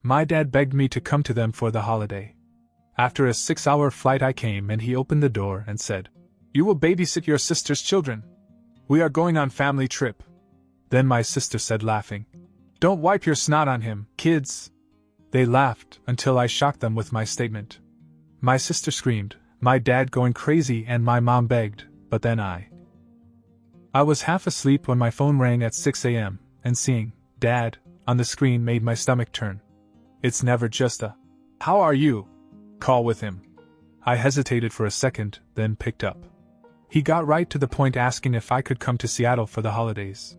My dad begged me to come to them for the holiday. After a 6-hour flight I came and he opened the door and said, "You will babysit your sister's children. We are going on family trip." Then my sister said laughing, "Don't wipe your snot on him, kids." They laughed until I shocked them with my statement. My sister screamed, my dad going crazy, and my mom begged, but then I was half asleep when my phone rang at 6 a.m., and seeing "Dad" on the screen made my stomach turn. It's never just a "How are you?" call with him. I hesitated for a second, then picked up. He got right to the point, asking if I could come to Seattle for the holidays.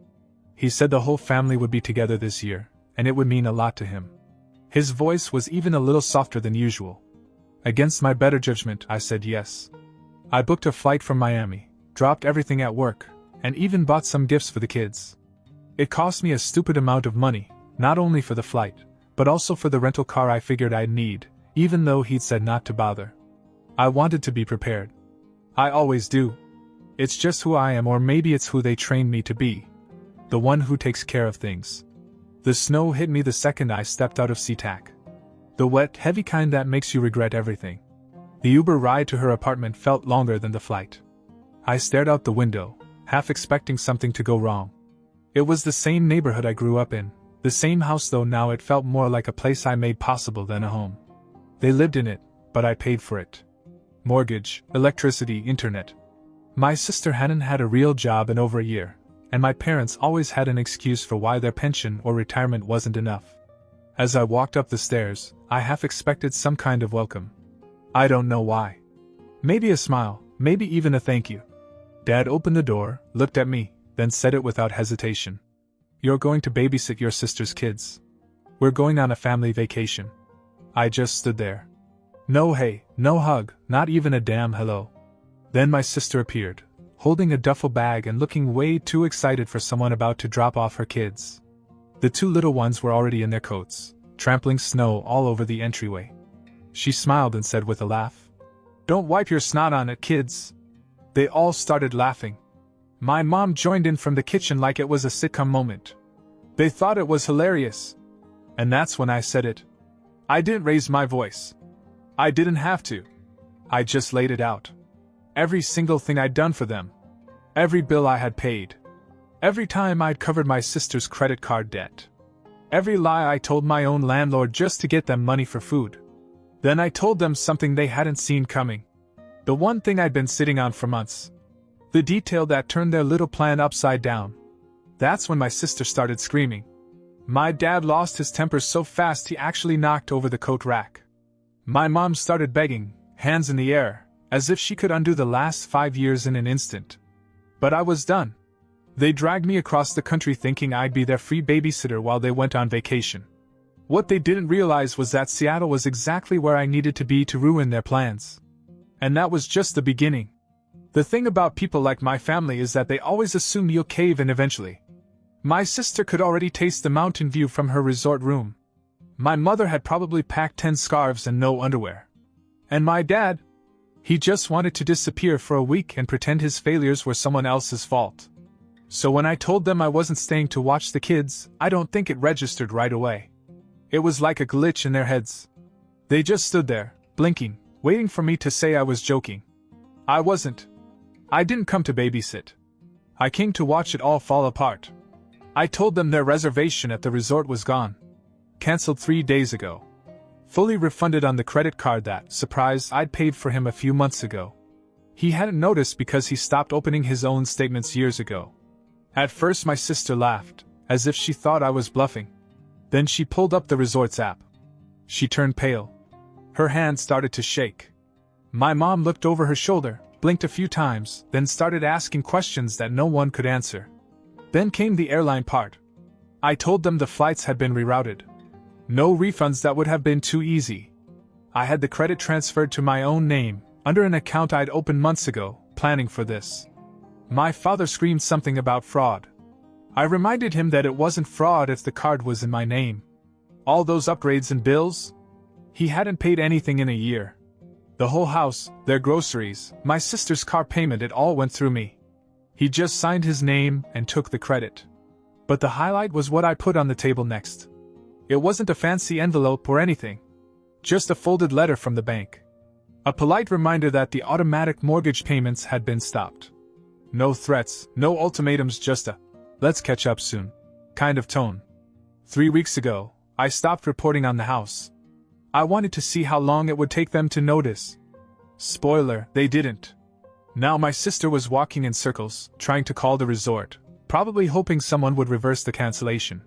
He said the whole family would be together this year, and it would mean a lot to him. His voice was even a little softer than usual. Against my better judgment, I said yes. I booked a flight from Miami, dropped everything at work, and even bought some gifts for the kids. It cost me a stupid amount of money, not only for the flight, but also for the rental car I figured I'd need, even though he'd said not to bother. I wanted to be prepared. I always do. It's just who I am, or maybe it's who they trained me to be. The one who takes care of things. The snow hit me the second I stepped out of SeaTac. The wet, heavy kind that makes you regret everything. The Uber ride to her apartment felt longer than the flight. I stared out the window, half expecting something to go wrong. It was the same neighborhood I grew up in, the same house, though now it felt more like a place I made possible than a home. They lived in it, but I paid for it. Mortgage, electricity, internet. My sister hadn't had a real job in over a year, and my parents always had an excuse for why their pension or retirement wasn't enough. As I walked up the stairs, I half expected some kind of welcome. I don't know why. Maybe a smile, maybe even a thank you. Dad opened the door, looked at me, then said it without hesitation. "You're going to babysit your sister's kids. We're going on a family vacation." I just stood there. No hey, no hug, not even a damn hello. Then my sister appeared, holding a duffel bag and looking way too excited for someone about to drop off her kids. The two little ones were already in their coats, trampling snow all over the entryway. She smiled and said with a laugh, "Don't wipe your snot on it, kids." They all started laughing. My mom joined in from the kitchen like it was a sitcom moment. They thought it was hilarious. And that's when I said it. I didn't raise my voice. I didn't have to. I just laid it out. Every single thing I'd done for them. Every bill I had paid. Every time I'd covered my sister's credit card debt. Every lie I told my own landlord just to get them money for food. Then I told them something they hadn't seen coming. The one thing I'd been sitting on for months. The detail that turned their little plan upside down. That's when my sister started screaming. My dad lost his temper so fast he actually knocked over the coat rack. My mom started begging, hands in the air, as if she could undo the last 5 years in an instant. But I was done. They dragged me across the country thinking I'd be their free babysitter while they went on vacation. What they didn't realize was that Seattle was exactly where I needed to be to ruin their plans. And that was just the beginning. The thing about people like my family is that they always assume you'll cave in eventually. My sister could already taste the mountain view from her resort room. My mother had probably packed 10 scarves and no underwear. And my dad? He just wanted to disappear for a week and pretend his failures were someone else's fault. So when I told them I wasn't staying to watch the kids, I don't think it registered right away. It was like a glitch in their heads. They just stood there, blinking, waiting for me to say I was joking. I wasn't. I didn't come to babysit. I came to watch it all fall apart. I told them their reservation at the resort was gone. Cancelled 3 days ago. Fully refunded on the credit card that, surprise, I'd paid for him a few months ago. He hadn't noticed because he stopped opening his own statements years ago. At first my sister laughed, as if she thought I was bluffing. Then she pulled up the resort's app. She turned pale. Her hand started to shake. My mom looked over her shoulder, blinked a few times, then started asking questions that no one could answer. Then came the airline part. I told them the flights had been rerouted. No refunds, that would have been too easy. I had the credit transferred to my own name, under an account I'd opened months ago, planning for this. My father screamed something about fraud. I reminded him that it wasn't fraud if the card was in my name. All those upgrades and bills? He hadn't paid anything in a year. The whole house, their groceries, my sister's car payment, it all went through me. He just signed his name and took the credit. But the highlight was what I put on the table next. It wasn't a fancy envelope or anything. Just a folded letter from the bank. A polite reminder that the automatic mortgage payments had been stopped. No threats, no ultimatums, just a, "let's catch up soon" kind of tone. 3 weeks ago, I stopped reporting on the house. I wanted to see how long it would take them to notice. Spoiler, they didn't. Now my sister was walking in circles, trying to call the resort, probably hoping someone would reverse the cancellation.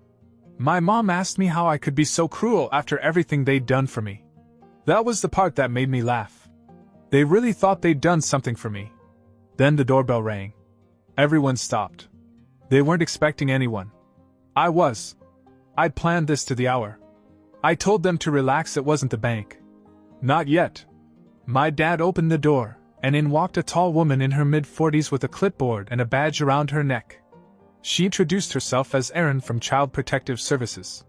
My mom asked me how I could be so cruel after everything they'd done for me. That was the part that made me laugh. They really thought they'd done something for me. Then the doorbell rang. Everyone stopped. They weren't expecting anyone. I was. I'd planned this to the hour. I told them to relax, it wasn't the bank. Not yet. My dad opened the door, and in walked a tall woman in her mid-40s with a clipboard and a badge around her neck. She introduced herself as Erin from Child Protective Services.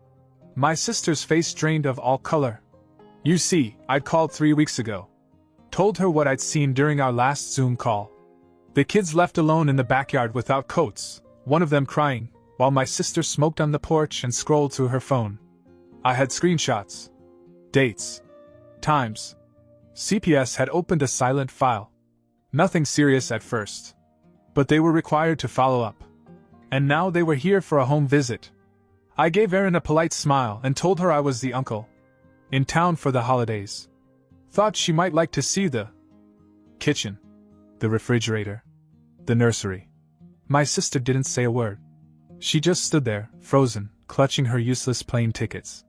My sister's face drained of all color. "You see, I'd called 3 weeks ago. Told her what I'd seen during our last Zoom call. The kids left alone in the backyard without coats, one of them crying, while my sister smoked on the porch and scrolled through her phone. I had screenshots. Dates. Times. CPS had opened a silent file. Nothing serious at first. But they were required to follow up. And now they were here for a home visit. I gave Erin a polite smile and told her I was the uncle. In town for the holidays. Thought she might like to see the kitchen, the refrigerator, the nursery. My sister didn't say a word. She just stood there, frozen, clutching her useless plane tickets.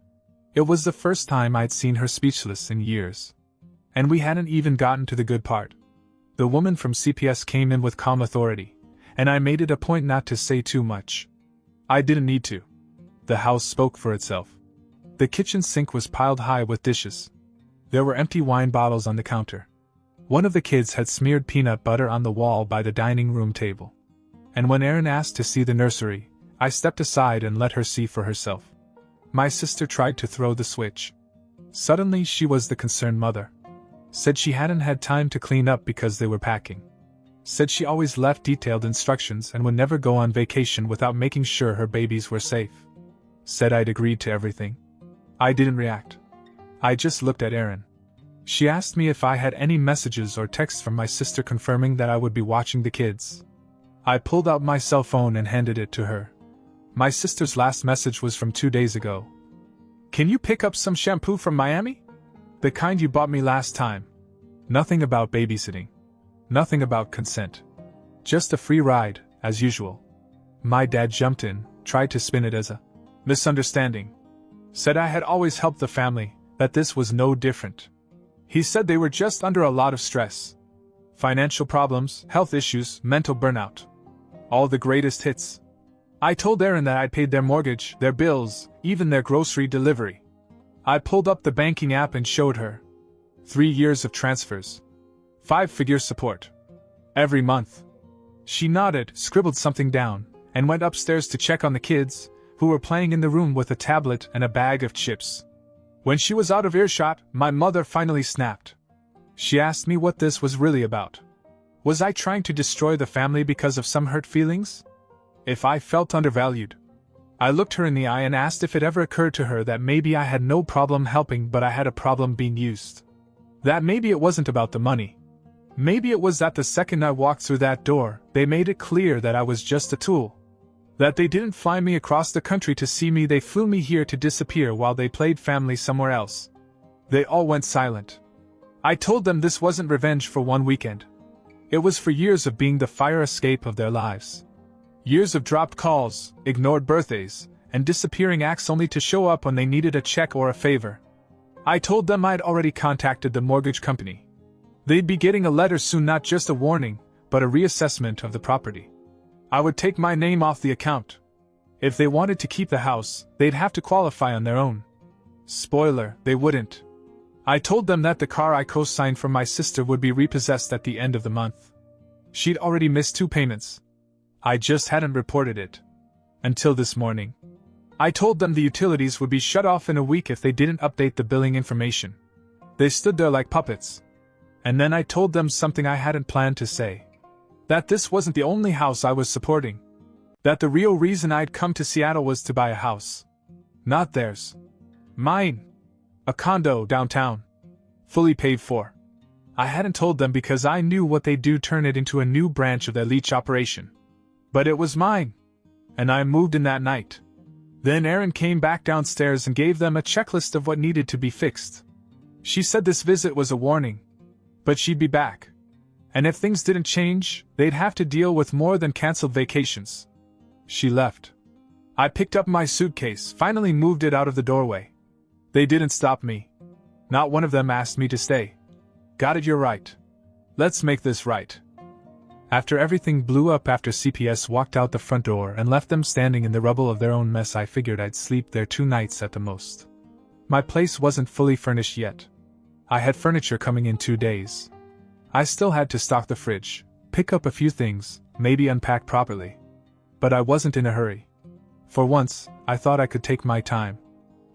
It was the first time I'd seen her speechless in years. And we hadn't even gotten to the good part. The woman from CPS came in with calm authority, and I made it a point not to say too much. I didn't need to. The house spoke for itself. The kitchen sink was piled high with dishes. There were empty wine bottles on the counter. One of the kids had smeared peanut butter on the wall by the dining room table. And when Erin asked to see the nursery, I stepped aside and let her see for herself. My sister tried to throw the switch. Suddenly she was the concerned mother. Said she hadn't had time to clean up because they were packing. Said she always left detailed instructions and would never go on vacation without making sure her babies were safe. Said I'd agreed to everything. I didn't react. I just looked at Erin. She asked me if I had any messages or texts from my sister confirming that I would be watching the kids. I pulled out my cell phone and handed it to her. My sister's last message was from 2 days ago. "Can you pick up some shampoo from Miami? The kind you bought me last time." Nothing about babysitting. Nothing about consent. Just a free ride, as usual. My dad jumped in, tried to spin it as a misunderstanding. Said I had always helped the family, that this was no different. He said they were just under a lot of stress. Financial problems, health issues, mental burnout. All the greatest hits. I told Erin that I'd paid their mortgage, their bills, even their grocery delivery. I pulled up the banking app and showed her. 3 years of transfers. 5-figure support. Every month. She nodded, scribbled something down, and went upstairs to check on the kids, who were playing in the room with a tablet and a bag of chips. When she was out of earshot, my mother finally snapped. She asked me what this was really about. Was I trying to destroy the family because of some hurt feelings? If I felt undervalued? I looked her in the eye and asked if it ever occurred to her that maybe I had no problem helping but I had a problem being used. That maybe it wasn't about the money. Maybe it was that the second I walked through that door, they made it clear that I was just a tool. That they didn't fly me across the country to see me, they flew me here to disappear while they played family somewhere else. They all went silent. I told them this wasn't revenge for one weekend. It was for years of being the fire escape of their lives. Years of dropped calls, ignored birthdays, and disappearing acts only to show up when they needed a check or a favor. I told them I'd already contacted the mortgage company. They'd be getting a letter soon, not just a warning, but a reassessment of the property. I would take my name off the account. If they wanted to keep the house, they'd have to qualify on their own. Spoiler, they wouldn't. I told them that the car I co-signed for my sister would be repossessed at the end of the month. She'd already missed 2 payments. I just hadn't reported it. Until this morning. I told them the utilities would be shut off in a week if they didn't update the billing information. They stood there like puppets. And then I told them something I hadn't planned to say. That this wasn't the only house I was supporting. That the real reason I'd come to Seattle was to buy a house. Not theirs. Mine. A condo downtown. Fully paid for. I hadn't told them because I knew what they'd do, turn it into a new branch of their leech operation. But it was mine. And I moved in that night. Then Erin came back downstairs and gave them a checklist of what needed to be fixed. She said this visit was a warning. But she'd be back. And if things didn't change, they'd have to deal with more than cancelled vacations. She left. I picked up my suitcase, finally moved it out of the doorway. They didn't stop me. Not one of them asked me to stay. Got it, you're right. Let's make this right. After everything blew up, after CPS walked out the front door and left them standing in the rubble of their own mess, I figured I'd sleep there 2 nights at the most. My place wasn't fully furnished yet. I had furniture coming in 2 days. I still had to stock the fridge, pick up a few things, maybe unpack properly. But I wasn't in a hurry. For once, I thought I could take my time.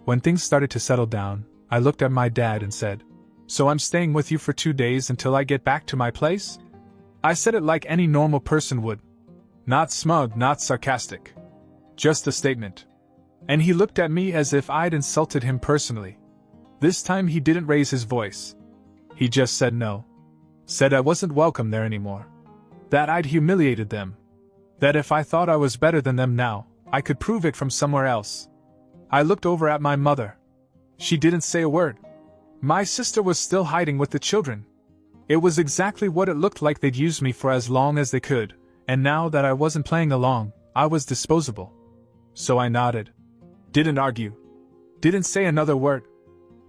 When things started to settle down, I looked at my dad and said, "So I'm staying with you for 2 days until I get back to my place?" I said it like any normal person would. Not smug, not sarcastic. Just a statement. And he looked at me as if I'd insulted him personally. This time he didn't raise his voice. He just said no. Said I wasn't welcome there anymore. That I'd humiliated them. That if I thought I was better than them now, I could prove it from somewhere else. I looked over at my mother. She didn't say a word. My sister was still hiding with the children. It was exactly what it looked like. They'd used me for as long as they could, and now that I wasn't playing along, I was disposable. So I nodded. Didn't argue. Didn't say another word.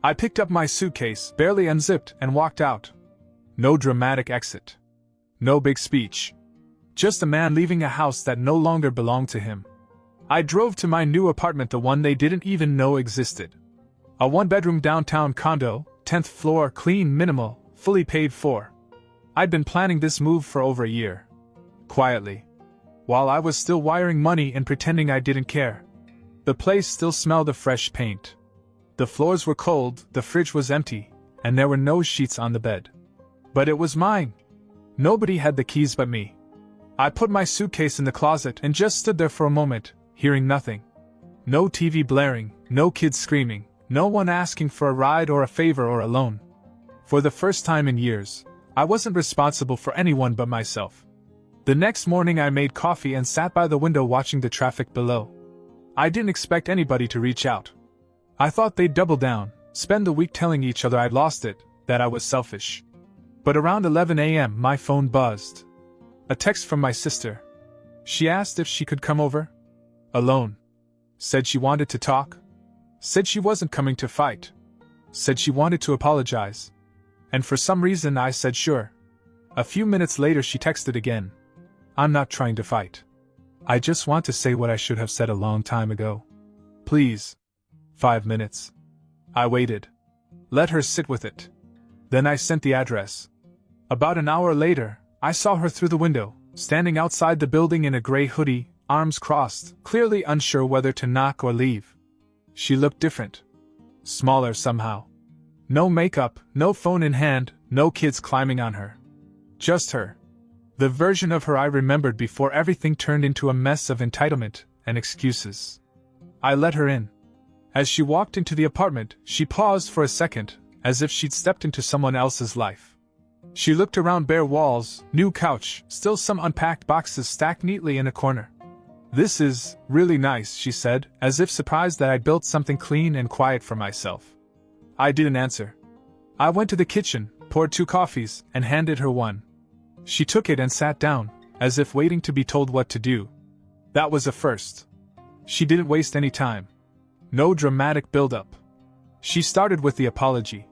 I picked up my suitcase, barely unzipped, and walked out. No dramatic exit. No big speech. Just a man leaving a house that no longer belonged to him. I drove to my new apartment, the one they didn't even know existed. A 1-bedroom downtown condo, 10th floor, clean, minimal, fully paid for. I'd been planning this move for over a year. Quietly. While I was still wiring money and pretending I didn't care. The place still smelled of fresh paint. The floors were cold, the fridge was empty, and there were no sheets on the bed. But it was mine. Nobody had the keys but me. I put my suitcase in the closet and just stood there for a moment, hearing nothing. No TV blaring, no kids screaming, no one asking for a ride or a favor or a loan. For the first time in years, I wasn't responsible for anyone but myself. The next morning I made coffee and sat by the window watching the traffic below. I didn't expect anybody to reach out. I thought they'd double down, spend the week telling each other I'd lost it, that I was selfish. But around 11 a.m. my phone buzzed. A text from my sister. She asked if she could come over. Alone. Said she wanted to talk. Said she wasn't coming to fight. Said she wanted to apologize. And for some reason I said sure. A few minutes later she texted again. I'm not trying to fight. I just want to say what I should have said a long time ago. Please. 5 minutes. I waited. Let her sit with it. Then I sent the address. About an hour later, I saw her through the window, standing outside the building in a gray hoodie, arms crossed, clearly unsure whether to knock or leave. She looked different. Smaller somehow. No makeup, no phone in hand, no kids climbing on her. Just her. The version of her I remembered before everything turned into a mess of entitlement and excuses. I let her in. As she walked into the apartment, she paused for a second, as if she'd stepped into someone else's life. She looked around. Bare walls, new couch, still some unpacked boxes stacked neatly in a corner. This is really nice, she said, as if surprised that I'd built something clean and quiet for myself. I didn't answer. I went to the kitchen, poured 2 coffees, and handed her one. She took it and sat down, as if waiting to be told what to do. That was a first. She didn't waste any time. No dramatic build-up. She started with the apology.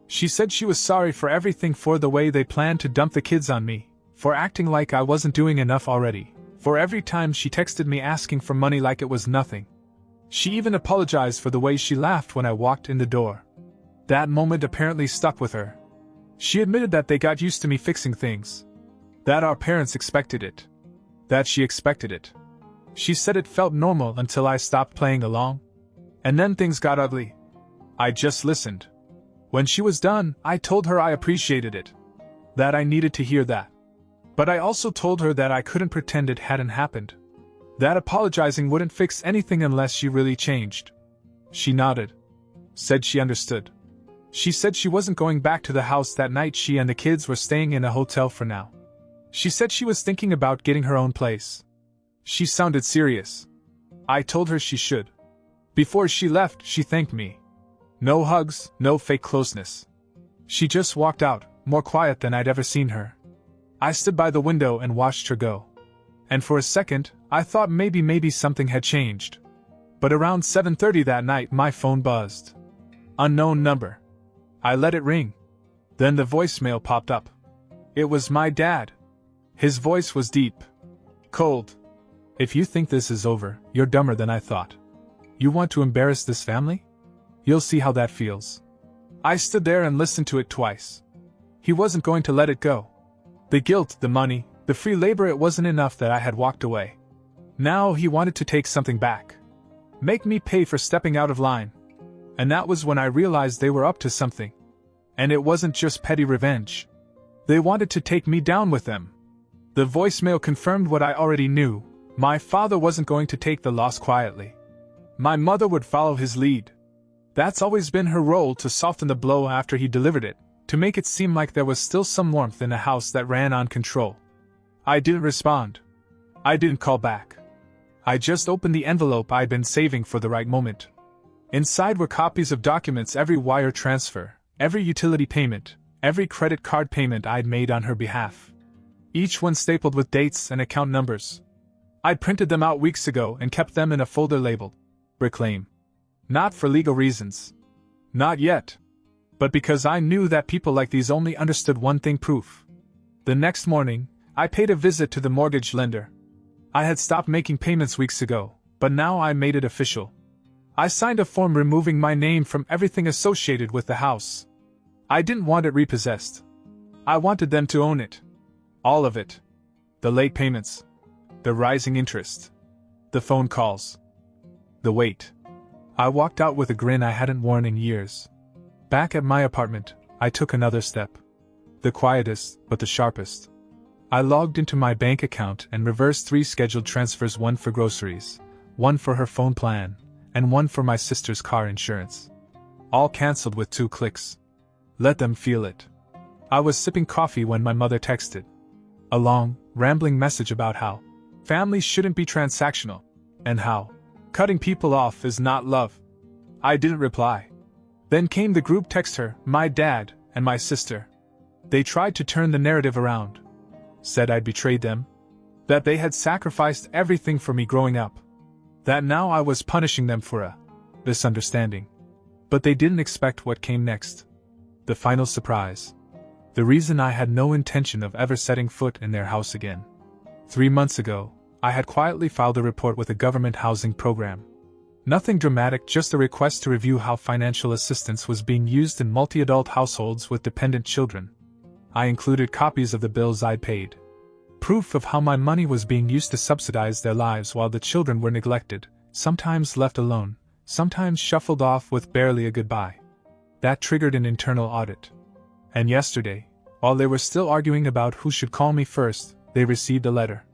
She said she was sorry for everything, for the way they planned to dump the kids on me, for acting like I wasn't doing enough already, for every time she texted me asking for money like it was nothing. She even apologized for the way she laughed when I walked in the door. That moment apparently stuck with her. She admitted that they got used to me fixing things. That our parents expected it. That she expected it. She said it felt normal until I stopped playing along. And then things got ugly. I just listened. When she was done, I told her I appreciated it. That I needed to hear that. But I also told her that I couldn't pretend it hadn't happened. That apologizing wouldn't fix anything unless she really changed. She nodded. Said she understood. She said she wasn't going back to the house that night. She and the kids were staying in a hotel for now. She said she was thinking about getting her own place. She sounded serious. I told her she should. Before she left, she thanked me. No hugs, no fake closeness. She just walked out, more quiet than I'd ever seen her. I stood by the window and watched her go. And for a second, I thought maybe something had changed. But around 7:30 that night, my phone buzzed. Unknown number. I let it ring. Then the voicemail popped up. It was my dad. His voice was deep. Cold. If you think this is over, you're dumber than I thought. You want to embarrass this family? You'll see how that feels. I stood there and listened to it twice. He wasn't going to let it go. The guilt, the money, the free labor, it wasn't enough that I had walked away. Now he wanted to take something back. Make me pay for stepping out of line. And that was when I realized they were up to something. And it wasn't just petty revenge. They wanted to take me down with them. The voicemail confirmed what I already knew. My father wasn't going to take the loss quietly. My mother would follow his lead. That's always been her role, to soften the blow after he delivered it, to make it seem like there was still some warmth in a house that ran on control. I didn't respond. I didn't call back. I just opened the envelope I'd been saving for the right moment. Inside were copies of documents, every wire transfer, every utility payment, every credit card payment I'd made on her behalf. Each one stapled with dates and account numbers. I'd printed them out weeks ago and kept them in a folder labeled Reclaim. Not for legal reasons. Not yet. But because I knew that people like these only understood one thing: proof. The next morning, I paid a visit to the mortgage lender. I had stopped making payments weeks ago, but now I made it official. I signed a form removing my name from everything associated with the house. I didn't want it repossessed. I wanted them to own it. All of it. The late payments. The rising interest. The phone calls. The wait. I walked out with a grin I hadn't worn in years. Back at my apartment, I took another step. The quietest, but the sharpest. I logged into my bank account and reversed 3 scheduled transfers: one for groceries, one for her phone plan, and one for my sister's car insurance. All cancelled with 2 clicks. Let them feel it. I was sipping coffee when my mother texted. A long, rambling message about how families shouldn't be transactional, and how cutting people off is not love. I didn't reply. Then came the group text: her, my dad, and my sister. They tried to turn the narrative around. Said I'd betrayed them. That they had sacrificed everything for me growing up. That now I was punishing them for a misunderstanding. But they didn't expect what came next. The final surprise. The reason I had no intention of ever setting foot in their house again. 3 months ago, I had quietly filed a report with a government housing program. Nothing dramatic, just a request to review how financial assistance was being used in multi-adult households with dependent children. I included copies of the bills I'd paid. Proof of how my money was being used to subsidize their lives while the children were neglected, sometimes left alone, sometimes shuffled off with barely a goodbye. That triggered an internal audit. And yesterday, while they were still arguing about who should call me first, they received a letter.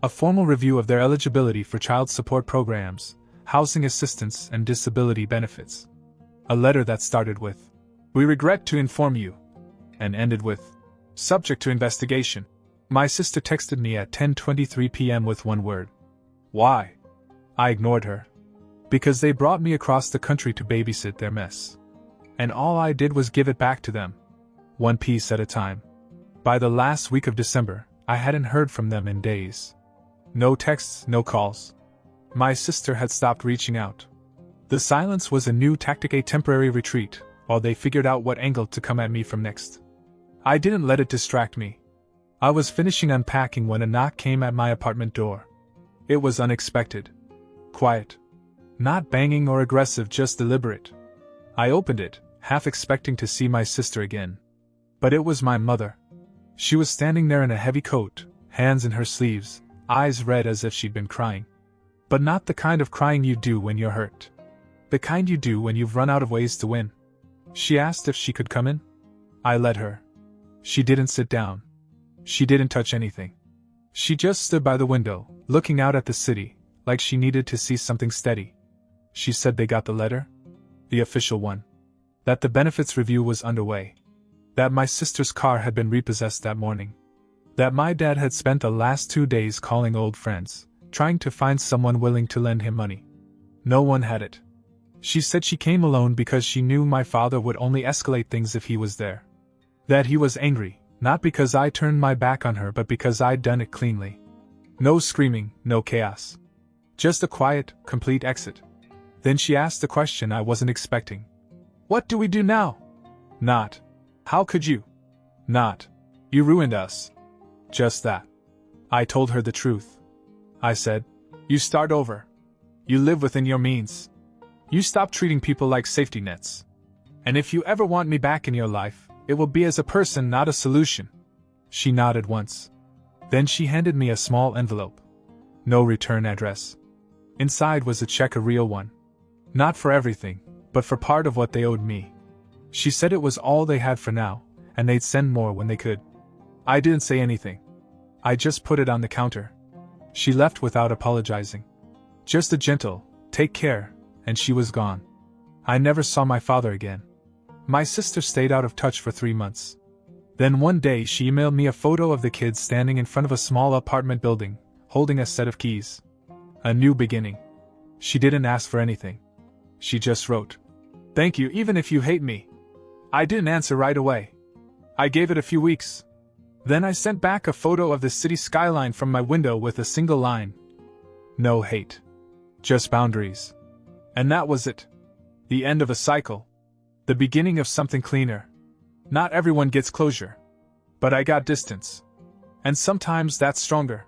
A formal review of their eligibility for child support programs, housing assistance, and disability benefits. A letter that started with, "We regret to inform you," and ended with, "Subject to investigation." My sister texted me at 10:23 p.m. with one word. Why? I ignored her. Because they brought me across the country to babysit their mess. And all I did was give it back to them. One piece at a time. By the last week of December, I hadn't heard from them in days. No texts, no calls. My sister had stopped reaching out. The silence was a new tactic, a temporary retreat, while they figured out what angle to come at me from next. I didn't let it distract me. I was finishing unpacking when a knock came at my apartment door. It was unexpected. Quiet. Not banging or aggressive, just deliberate. I opened it, half expecting to see my sister again. But it was my mother. She was standing there in a heavy coat, hands in her sleeves, eyes red as if she'd been crying. But not the kind of crying you do when you're hurt. The kind you do when you've run out of ways to win. She asked if she could come in. I let her. She didn't sit down. She didn't touch anything. She just stood by the window, looking out at the city, like she needed to see something steady. She said they got the letter? The official one. That the benefits review was underway. That my sister's car had been repossessed that morning. That my dad had spent the last 2 days calling old friends, trying to find someone willing to lend him money. No one had it. She said she came alone because she knew my father would only escalate things if he was there. That he was angry, not because I turned my back on her but because I'd done it cleanly. No screaming, no chaos. Just a quiet, complete exit. Then she asked the question I wasn't expecting. What do we do now? Not. How could you? Not. You ruined us. Just that. I told her the truth. I said, you start over. You live within your means. You stop treating people like safety nets. And if you ever want me back in your life, it will be as a person, not a solution. She nodded once. Then she handed me a small envelope. No return address. Inside was a check, a real one. Not for everything, but for part of what they owed me. She said it was all they had for now, and they'd send more when they could. I didn't say anything. I just put it on the counter. She left without apologizing. Just a gentle, take care, and she was gone. I never saw my father again. My sister stayed out of touch for 3 months. Then one day she emailed me a photo of the kids standing in front of a small apartment building, holding a set of keys. A new beginning. She didn't ask for anything. She just wrote, "Thank you even if you hate me." I didn't answer right away. I gave it a few weeks. Then I sent back a photo of the city skyline from my window with a single line. No hate. Just boundaries. And that was it. The end of a cycle. The beginning of something cleaner. Not everyone gets closure. But I got distance. And sometimes that's stronger.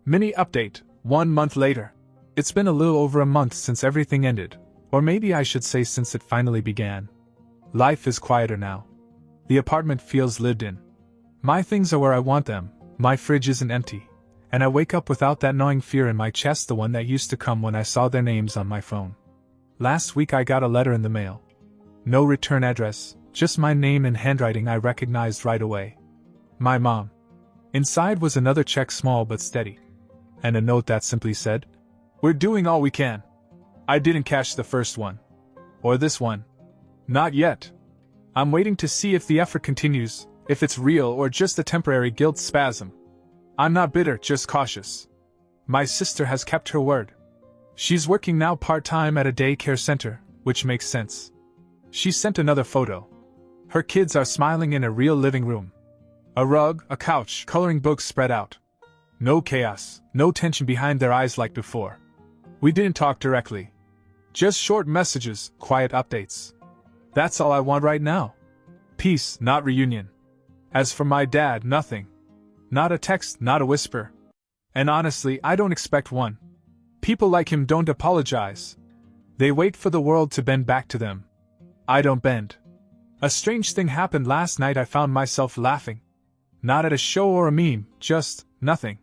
Mini update, 1 month later. It's been a little over a month since everything ended, or maybe I should say since it finally began. Life is quieter now. The apartment feels lived in. My things are where I want them, my fridge isn't empty, and I wake up without that gnawing fear in my chest, the one that used to come when I saw their names on my phone. Last week I got a letter in the mail. No return address, just my name and handwriting I recognized right away. My mom. Inside was another check, small but steady. And a note that simply said, "We're doing all we can." I didn't cash the first one. Or this one. Not yet. I'm waiting to see if the effort continues, if it's real or just a temporary guilt spasm. I'm not bitter, just cautious. My sister has kept her word. She's working now part-time at a daycare center, which makes sense. She sent another photo. Her kids are smiling in a real living room. A rug, a couch, coloring books spread out. No chaos, no tension behind their eyes like before. We didn't talk directly. Just short messages, quiet updates. That's all I want right now. Peace, not reunion. As for my dad, nothing. Not a text, not a whisper. And honestly, I don't expect one. People like him don't apologize. They wait for the world to bend back to them. I don't bend. A strange thing happened last night. I found myself laughing. Not at a show or a meme, just nothing.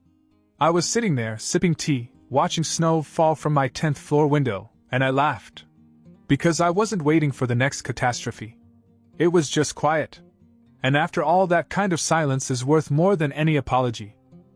I was sitting there, sipping tea, watching snow fall from my 10th floor window, and I laughed. Because I wasn't waiting for the next catastrophe. It was just quiet. And after all, that kind of silence is worth more than any apology.